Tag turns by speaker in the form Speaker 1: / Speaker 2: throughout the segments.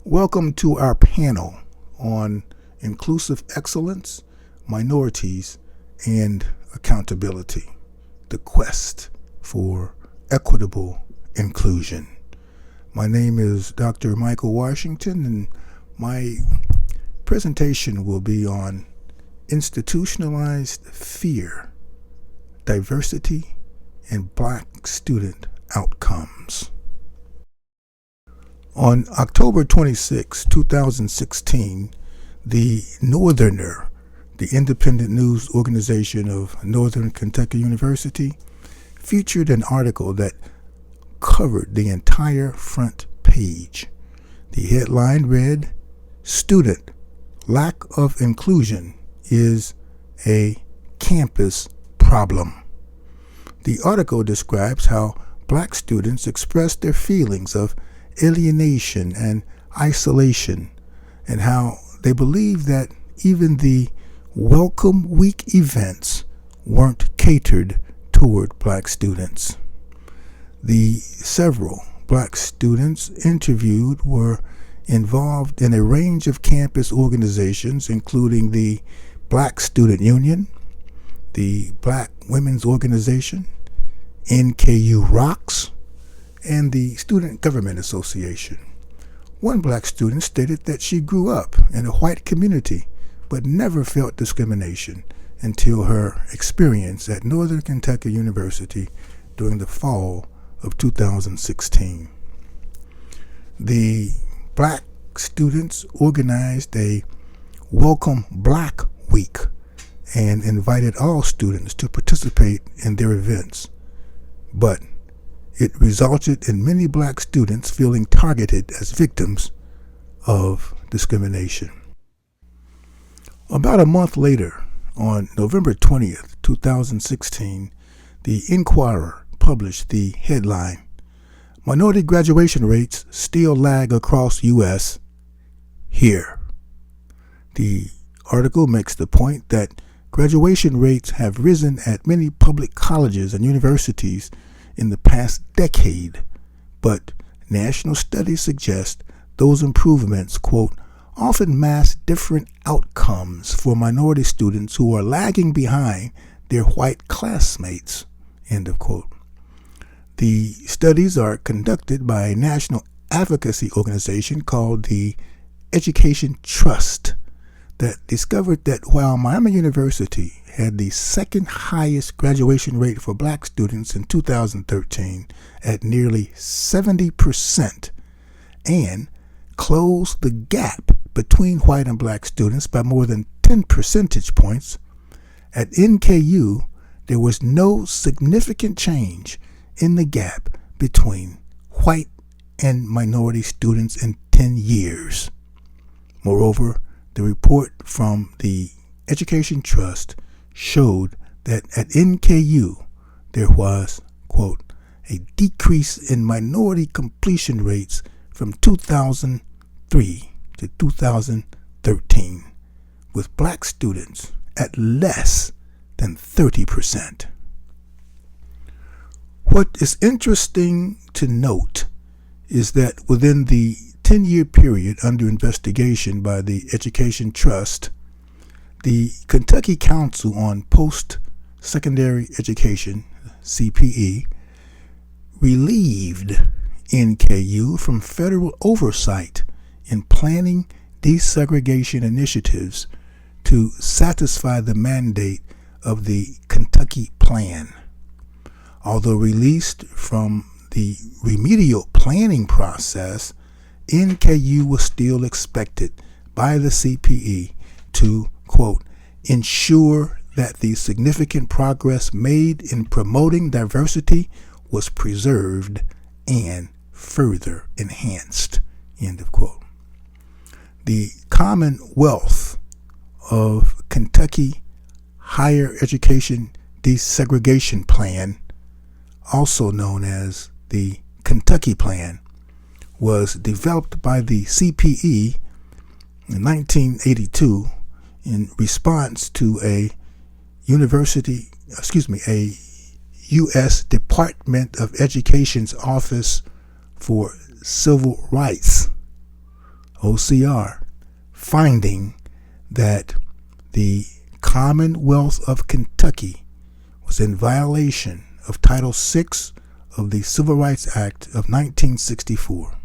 Speaker 1: Welcome to our panel on inclusive excellence, minorities, and accountability, the quest for equitable inclusion. My name is Dr. Michael Washington, and my presentation will be on institutionalized fear, diversity, and Black student outcomes. On October 26, 2016, the Northerner, the independent news organization of Northern Kentucky University, featured an article that covered the entire front page. The headline read, "Student Lack of Inclusion is a Campus Problem." The article describes how Black students express their feelings of alienation and isolation, and how they believe that even the Welcome Week events weren't catered toward Black students. The several Black students interviewed were involved in a range of campus organizations, including the Black Student Union, the Black Women's Organization, NKU Rocks, and the Student Government Association. One Black student stated that she grew up in a white community but never felt discrimination until her experience at Northern Kentucky University during the fall of 2016. The Black students organized a Welcome Black Week and invited all students to participate in their events, but it resulted in many Black students feeling targeted as victims of discrimination. About a month later, on November 20th, 2016, the Inquirer published the headline, "Minority Graduation Rates Still Lag Across U.S. Here." The article makes the point that graduation rates have risen at many public colleges and universities in the past decade, but national studies suggest those improvements, quote, often mask different outcomes for minority students who are lagging behind their white classmates, end of quote. The studies are conducted by a national advocacy organization called the Education Trust that discovered that while Miami University had the second highest graduation rate for Black students in 2013 at nearly 70%, and closed the gap between white and Black students by more than 10 percentage points, at NKU there was no significant change in the gap between white and minority students in 10 years. Moreover, the report from the Education Trust showed that at NKU there was, quote, a decrease in minority completion rates from 2003 to 2013, with Black students at less than 30%. What is interesting to note is that within the 10-year period under investigation by the Education Trust, the Kentucky Council on Post-Secondary Education, CPE, relieved NKU from federal oversight in planning desegregation initiatives to satisfy the mandate of the Kentucky Plan. Although released from the remedial planning process, NKU was still expected by the CPE to, quote, ensure that the significant progress made in promoting diversity was preserved and further enhanced, end of quote. The Commonwealth of Kentucky Higher Education Desegregation Plan, also known as the Kentucky Plan, was developed by the CPE in 1982 in response to a U.S. Department of Education's Office for Civil Rights OCR, finding that the Commonwealth of Kentucky was in violation of Title VI of the Civil Rights Act of 1964,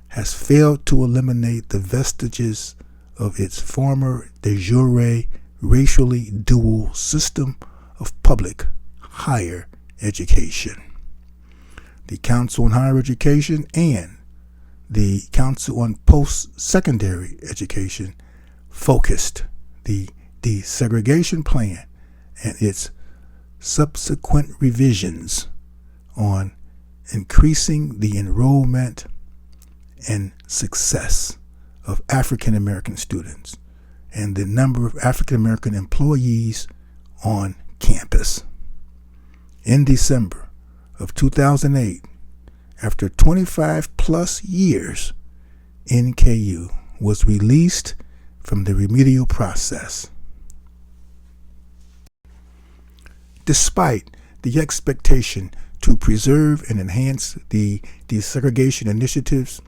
Speaker 1: has failed to eliminate the vestiges of its former de jure racially dual system of public higher education. The Council on Higher Education and the Council on Post-Secondary Education focused the desegregation plan and its subsequent revisions on increasing the enrollment and success of African American students and the number of African American employees on campus. In December of 2008, after 25 plus years, NKU was released from the remedial process. Despite the expectation to preserve and enhance the desegregation initiatives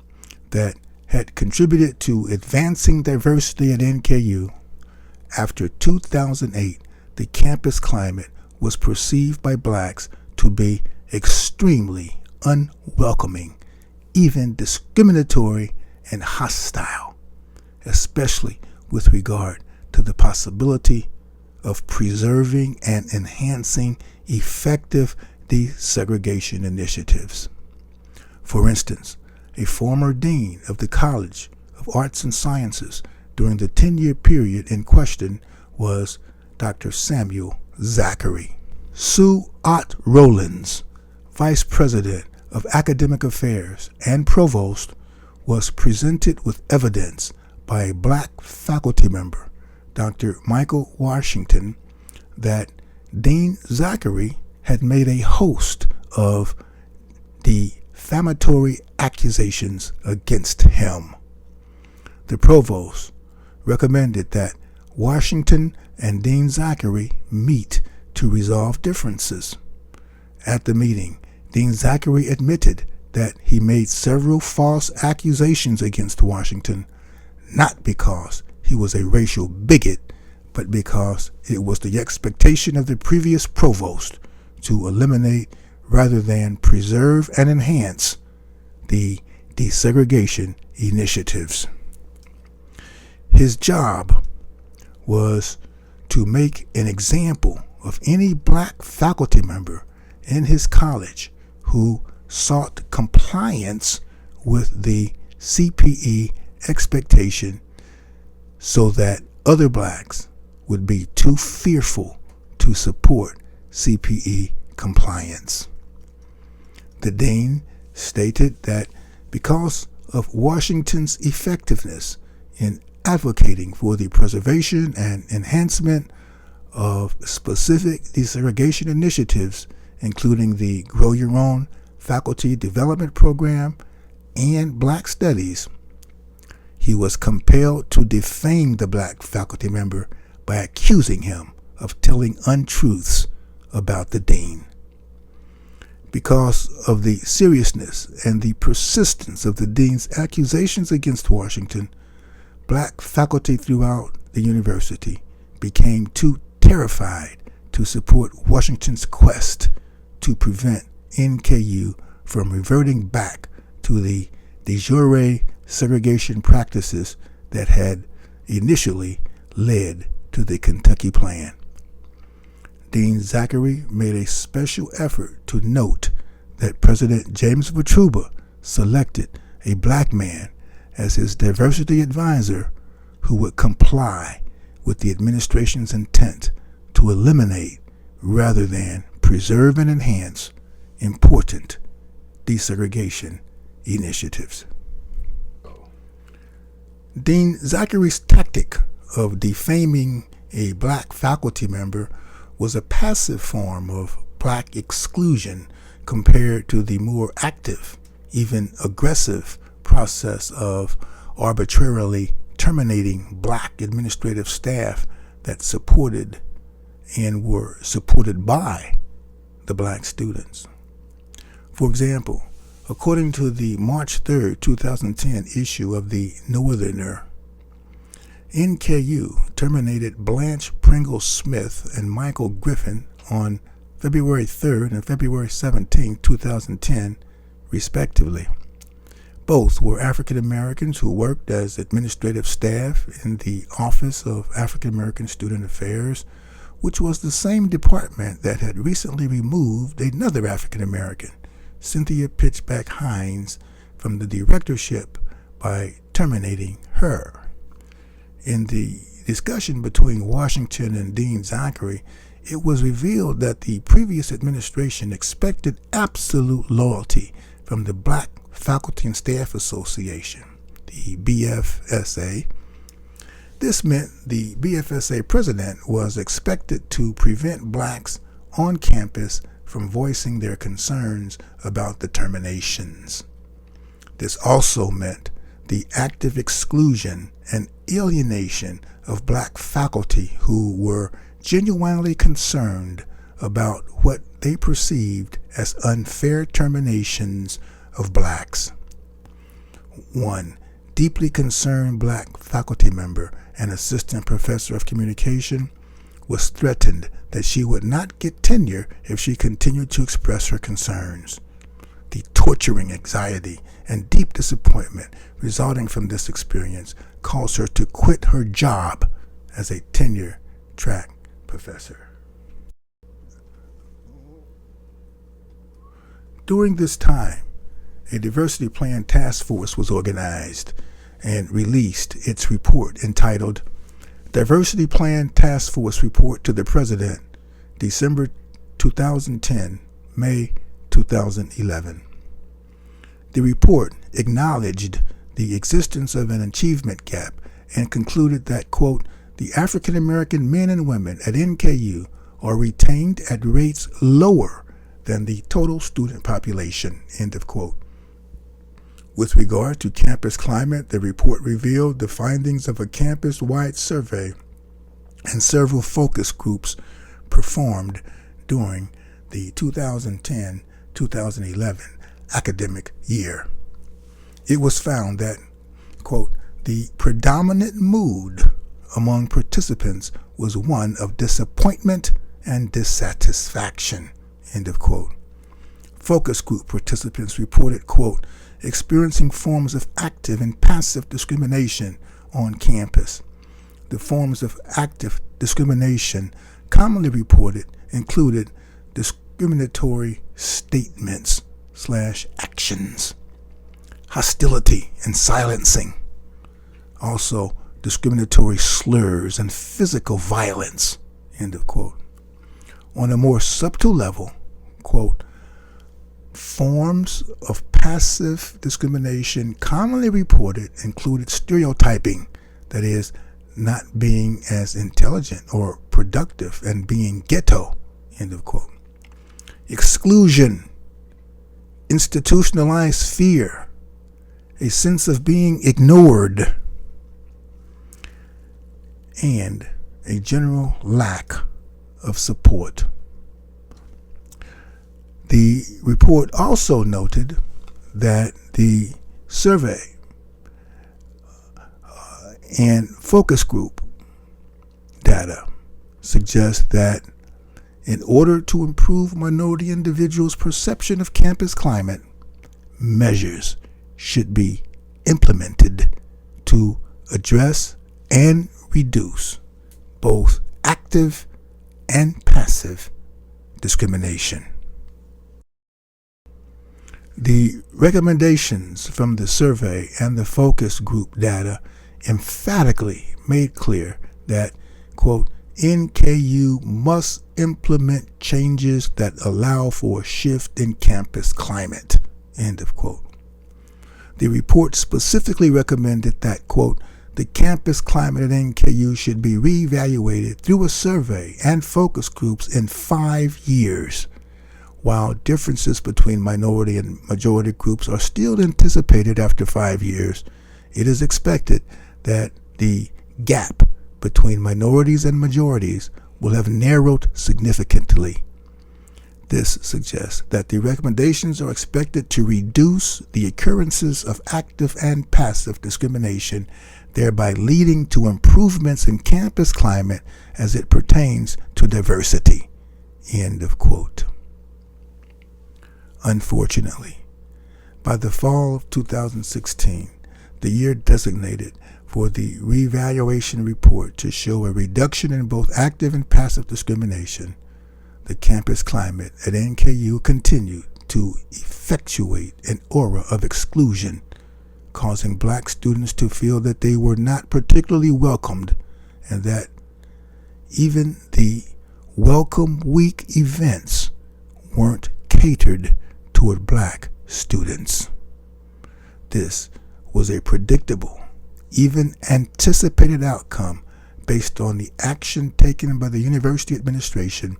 Speaker 1: that had contributed to advancing diversity at NKU, after 2008, the campus climate was perceived by blacks to be extremely unwelcoming, even discriminatory and hostile, especially with regard to the possibility of preserving and enhancing effective desegregation initiatives. For instance, a former dean of the College of Arts and Sciences during the 10-year period in question was Dr. Samuel Zachary. Sue Ott Rollins, Vice President of Academic Affairs and Provost, was presented with evidence by a black faculty member, Dr. Michael Washington, that Dean Zachary had made a host of defamatory accusations against him. The provost recommended that Washington and Dean Zachary meet to resolve differences. At the meeting, Dean Zachary admitted that he made several false accusations against Washington, not because he was a racial bigot, but because it was the expectation of the previous provost to eliminate rather than preserve and enhance the desegregation initiatives. His job was to make an example of any black faculty member in his college who sought compliance with the CPE expectation so that other blacks would be too fearful to support CPE compliance. The dean stated that because of Washington's effectiveness in advocating for the preservation and enhancement of specific desegregation initiatives, including the Grow Your Own Faculty Development Program and Black Studies, he was compelled to defame the black faculty member by accusing him of telling untruths about the dean. Because of the seriousness and the persistence of the dean's accusations against Washington, black faculty throughout the university became too terrified to support Washington's quest to prevent NKU from reverting back to the de jure segregation practices that had initially led to the Kentucky Plan. Dean Zachary made a special effort to note that President James Vitruba selected a black man as his diversity advisor who would comply with the administration's intent to eliminate rather than preserve and enhance important desegregation initiatives. Dean Zachary's tactic of defaming a black faculty member was a passive form of black exclusion compared to the more active, even aggressive process of arbitrarily terminating black administrative staff that supported and were supported by the black students. For example, According to the March 3, 2010 issue of the Northerner, NKU terminated Blanche Pringle Smith and Michael Griffin on February 3rd and February 17, 2010, respectively. Both were African Americans who worked as administrative staff in the Office of African American Student Affairs, which was the same department that had recently removed another African American, Cynthia Pitchback Hines, from the directorship by terminating her. In the discussion between Washington and Dean Zachary, it was revealed that the previous administration expected absolute loyalty from the Black Faculty and Staff Association, the BFSA. This meant the BFSA president was expected to prevent blacks on campus from voicing their concerns about the terminations. This also meant the active exclusion and alienation of black faculty who were genuinely concerned about what they perceived as unfair terminations of blacks. One deeply concerned black faculty member and assistant professor of communication was threatened that she would not get tenure if she continued to express her concerns. The torturing anxiety and deep disappointment resulting from this experience caused her to quit her job as a tenure-track professor. During this time, a diversity plan task force was organized and released its report entitled Diversity Plan Task Force Report to the President, December 2010, May 2011. The report acknowledged the existence of an achievement gap and concluded that, quote, the African American men and women at NKU are retained at rates lower than the total student population, end of quote. With regard to campus climate, the report revealed the findings of a campus-wide survey and several focus groups performed during the 2010-2011 academic year. It was found that, quote, the predominant mood among participants was one of disappointment and dissatisfaction, end of quote. Focus group participants reported, quote, experiencing forms of active and passive discrimination on campus. The forms of active discrimination commonly reported included discriminatory statements/actions, hostility and silencing, also discriminatory slurs and physical violence, end of quote. On a more subtle level, quote, forms of passive discrimination commonly reported included stereotyping, that is, not being as intelligent or productive and being ghetto, end of quote. Exclusion, institutionalized fear, a sense of being ignored, and a general lack of support. The report also noted that the survey and focus group data suggest that in order to improve minority individuals' perception of campus climate, measures should be implemented to address and reduce both active and passive discrimination. The recommendations from the survey and the focus group data emphatically made clear that, quote, NKU must implement changes that allow for a shift in campus climate, end of quote. The report specifically recommended that, quote, the campus climate at NKU should be reevaluated through a survey and focus groups in 5 years. While differences between minority and majority groups are still anticipated after 5 years, it is expected that the gap between minorities and majorities will have narrowed significantly. This suggests that the recommendations are expected to reduce the occurrences of active and passive discrimination, thereby leading to improvements in campus climate as it pertains to diversity. End of quote. Unfortunately, by the fall of 2016, the year designated for the reevaluation report to show a reduction in both active and passive discrimination, the campus climate at NKU continued to effectuate an aura of exclusion, causing black students to feel that they were not particularly welcomed and that even the Welcome Week events weren't catered toward black students. This was a predictable, even anticipated outcome based on the action taken by the university administration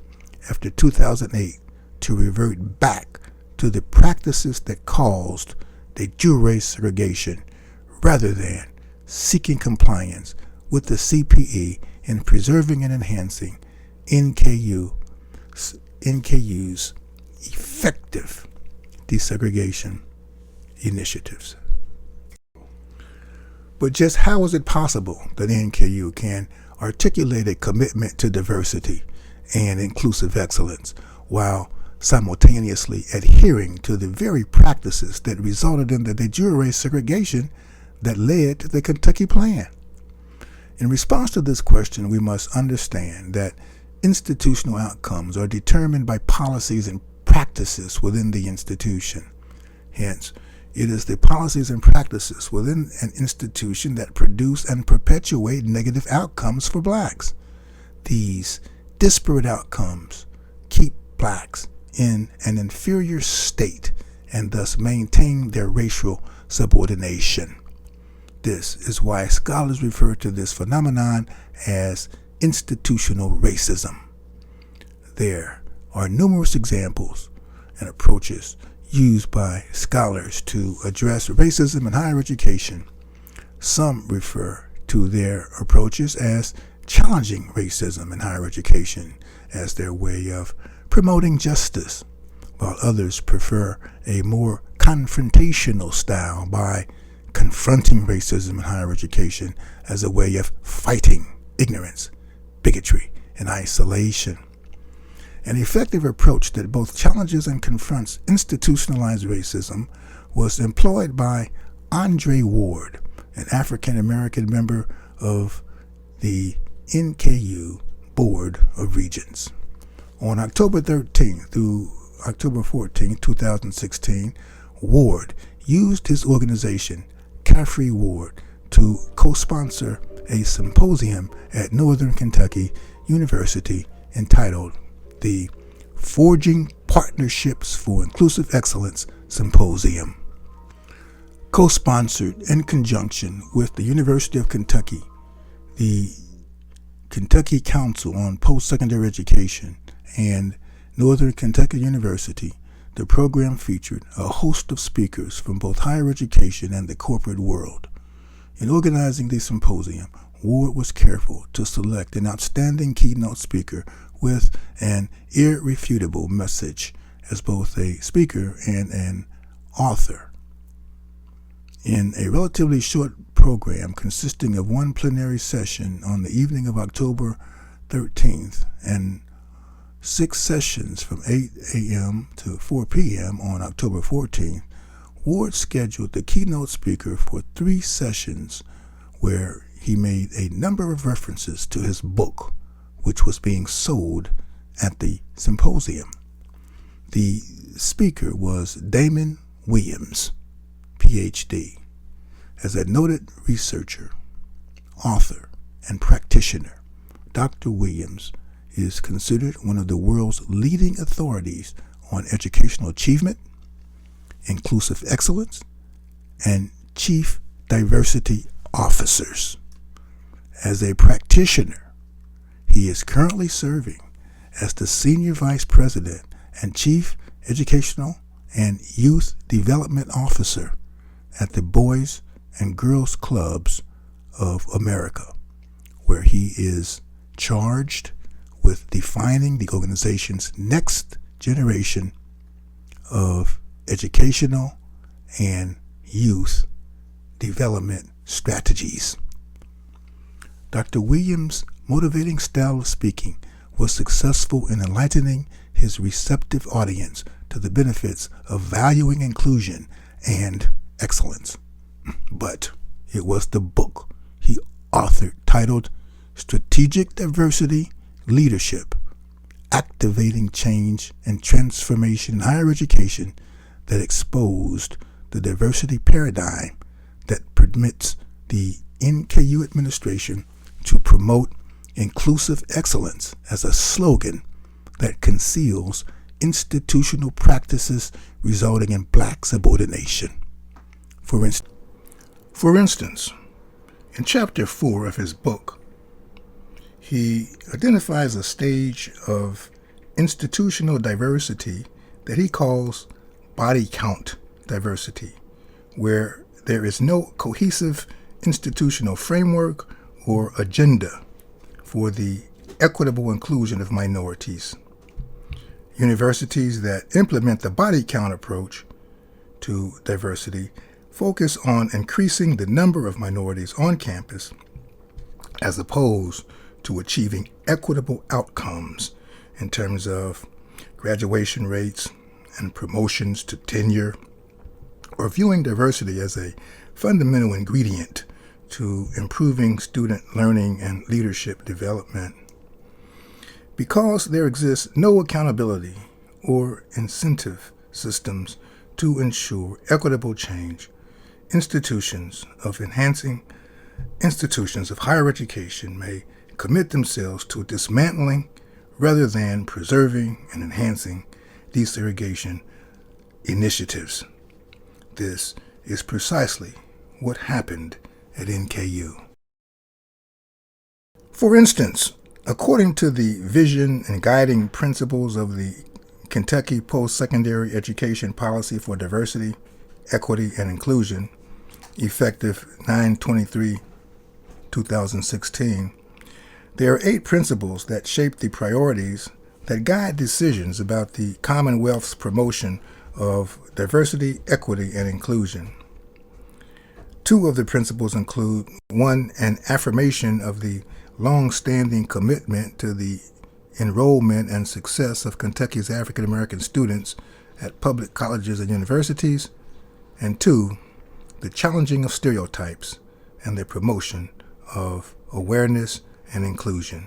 Speaker 1: after 2008 to revert back to the practices that caused de jure segregation rather than seeking compliance with the CPE in preserving and enhancing NKU's effective desegregation initiatives. But just how is it possible that NKU can articulate a commitment to diversity and inclusive excellence while simultaneously adhering to the very practices that resulted in the de jure segregation that led to the Kentucky Plan? In response to this question, we must understand that institutional outcomes are determined by policies and practices within the institution. Hence, it is the policies and practices within an institution that produce and perpetuate negative outcomes for blacks. These disparate outcomes keep blacks in an inferior state and thus maintain their racial subordination. This is why scholars refer to this phenomenon as institutional racism. There are numerous examples and approaches used by scholars to address racism in higher education. Some refer to their approaches as challenging racism in higher education as their way of promoting justice, while others prefer a more confrontational style by confronting racism in higher education as a way of fighting ignorance, bigotry, and isolation. An effective approach that both challenges and confronts institutionalized racism was employed by Andre Ward, an African-American member of the NKU Board of Regents. On October 13th through October 14, 2016, Ward used his organization, Caffrey Ward, to co-sponsor a symposium at Northern Kentucky University entitled the Forging Partnerships for Inclusive Excellence Symposium. Co-sponsored in conjunction with the University of Kentucky, the Kentucky Council on Post-Secondary Education, and Northern Kentucky University, the program featured a host of speakers from both higher education and the corporate world. In organizing the symposium, Ward was careful to select an outstanding keynote speaker with an irrefutable message as both a speaker and an author. In a relatively short program consisting of one plenary session on the evening of October 13th and 6 sessions from 8 a.m. to 4 p.m. on October 14th, Ward scheduled the keynote speaker for 3 sessions where he made a number of references to his book, which was being sold at the symposium. The speaker was Damon Williams, Ph.D. As a noted researcher, author, and practitioner, Dr. Williams is considered one of the world's leading authorities on educational achievement, inclusive excellence, and chief diversity officers. As a practitioner, he is currently serving as the Senior Vice President and Chief Educational and Youth Development Officer at the Boys and Girls Clubs of America, where he is charged with defining the organization's next generation of educational and youth development strategies. Dr. Williams' motivating style of speaking was successful in enlightening his receptive audience to the benefits of valuing inclusion and excellence. But it was the book he authored titled Strategic Diversity Leadership, Activating Change and Transformation in Higher Education that exposed the diversity paradigm that permits the NKU administration to promote inclusive excellence as a slogan that conceals institutional practices resulting in black subordination. For instance, in Chapter 4 of his book, he identifies a stage of institutional diversity that he calls body count diversity, where there is no cohesive institutional framework or agenda for the equitable inclusion of minorities. Universities that implement the body count approach to diversity focus on increasing the number of minorities on campus as opposed to achieving equitable outcomes in terms of graduation rates and promotions to tenure, or viewing diversity as a fundamental ingredient to improving student learning and leadership development. Because there exists no accountability or incentive systems to ensure equitable change, institutions of higher education may commit themselves to dismantling rather than preserving and enhancing desegregation initiatives. This is precisely what happened at NKU. For instance, according to the vision and guiding principles of the Kentucky Post-Secondary Education Policy for Diversity, Equity, and Inclusion, effective 9/23/2016, there are 8 principles that shape the priorities that guide decisions about the Commonwealth's promotion of diversity, equity, and inclusion. 2 of the principles include: 1, an affirmation of the long-standing commitment to the enrollment and success of Kentucky's African American students at public colleges and universities, and 2, the challenging of stereotypes and the promotion of awareness and inclusion.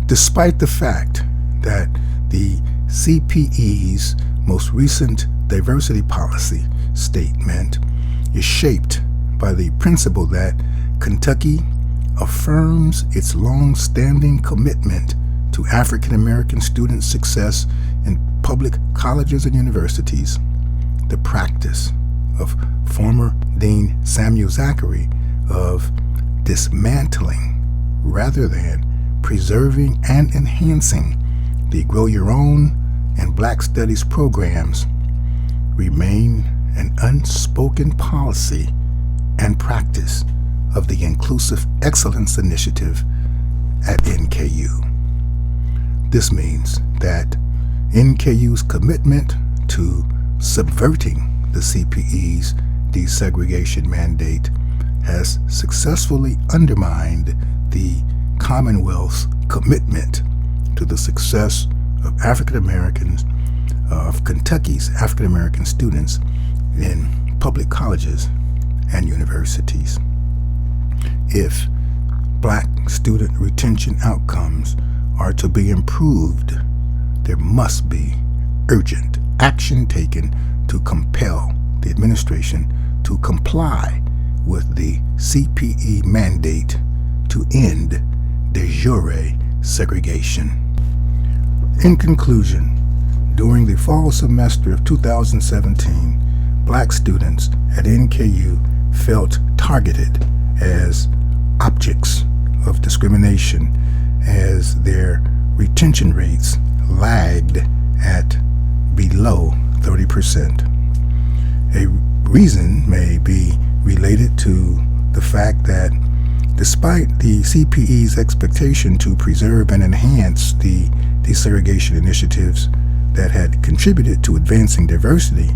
Speaker 1: Despite the fact that the CPE's most recent diversity policy statement is shaped by the principle that Kentucky affirms its long-standing commitment to African American students' success in public colleges and universities, the practice of former Dean Samuel Zachary of dismantling rather than preserving and enhancing the Grow Your Own and Black Studies programs remain an unspoken policy and practice of the Inclusive Excellence Initiative at NKU. This means that NKU's commitment to subverting the CPE's desegregation mandate has successfully undermined the Commonwealth's commitment to the success of Kentucky's African American students in public colleges and universities. If black student retention outcomes are to be improved, there must be urgent action taken to compel the administration to comply with the CPE mandate to end de jure segregation. In conclusion, during the fall semester of 2017, black students at NKU felt targeted as objects of discrimination as their retention rates lagged at below 30%. A reason may be related to the fact that Despite the CPE's expectation to preserve and enhance the desegregation initiatives that had contributed to advancing diversity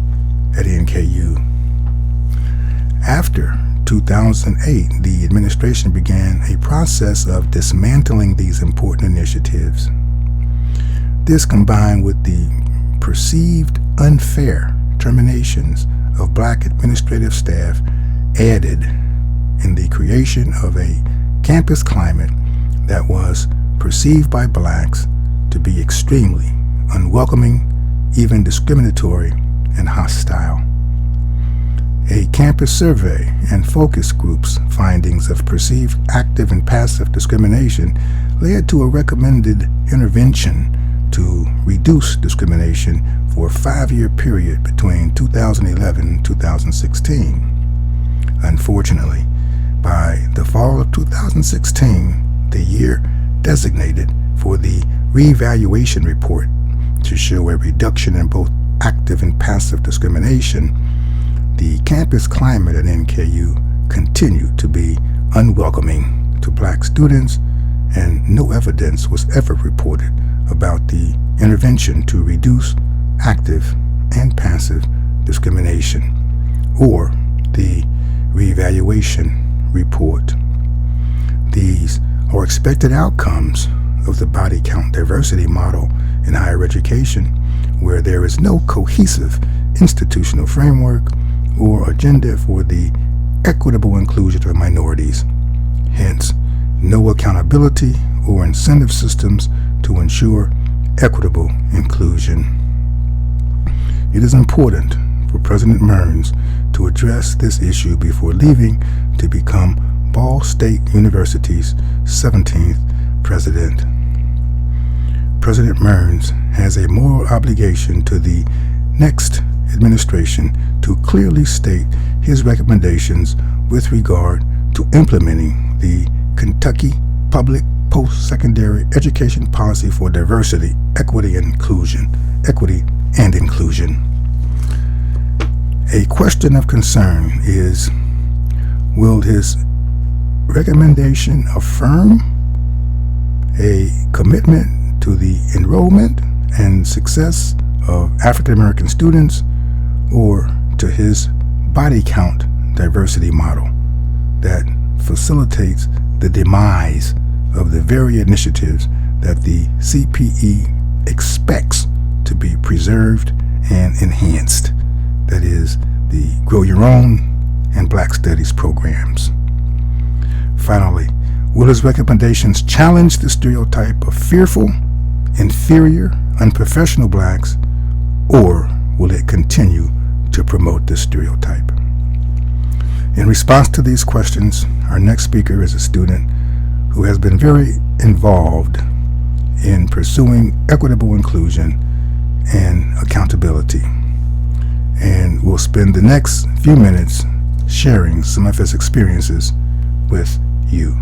Speaker 1: at NKU, after 2008, the administration began a process of dismantling these important initiatives. This, combined with the perceived unfair terminations of black administrative staff, added in the creation of a campus climate that was perceived by blacks to be extremely unwelcoming, even discriminatory and hostile. A campus survey and focus groups' findings of perceived active and passive discrimination led to a recommended intervention to reduce discrimination for a 5-year period between 2011 and 2016. Unfortunately, by the fall of 2016, the year designated for the reevaluation report to show a reduction in both active and passive discrimination, the campus climate at NKU continued to be unwelcoming to black students, and no evidence was ever reported about the intervention to reduce active and passive discrimination or the reevaluation report. These are expected outcomes of the body count diversity model in higher education, where there is no cohesive institutional framework or agenda for the equitable inclusion of minorities, hence no accountability or incentive systems to ensure equitable inclusion. It is important for President Mearns to address this issue before leaving to become Ball State University's 17th president. President Mearns has a moral obligation to the next administration to clearly state his recommendations with regard to implementing the Kentucky Public Post-Secondary Education Policy for Diversity, Equity, and Inclusion. A question of concern is, will his recommendation affirm a commitment to the enrollment and success of African American students, or to his body count diversity model that facilitates the demise of the very initiatives that the CPE expects to be preserved and enhanced, that is, the Grow Your Own and Black Studies programs. Finally, will his recommendations challenge the stereotype of fearful, inferior, unprofessional blacks, or will it continue to promote this stereotype? In response to these questions, our next speaker is a student who has been very involved in pursuing equitable inclusion and accountability, and will spend the next few minutes sharing some of his experiences with you.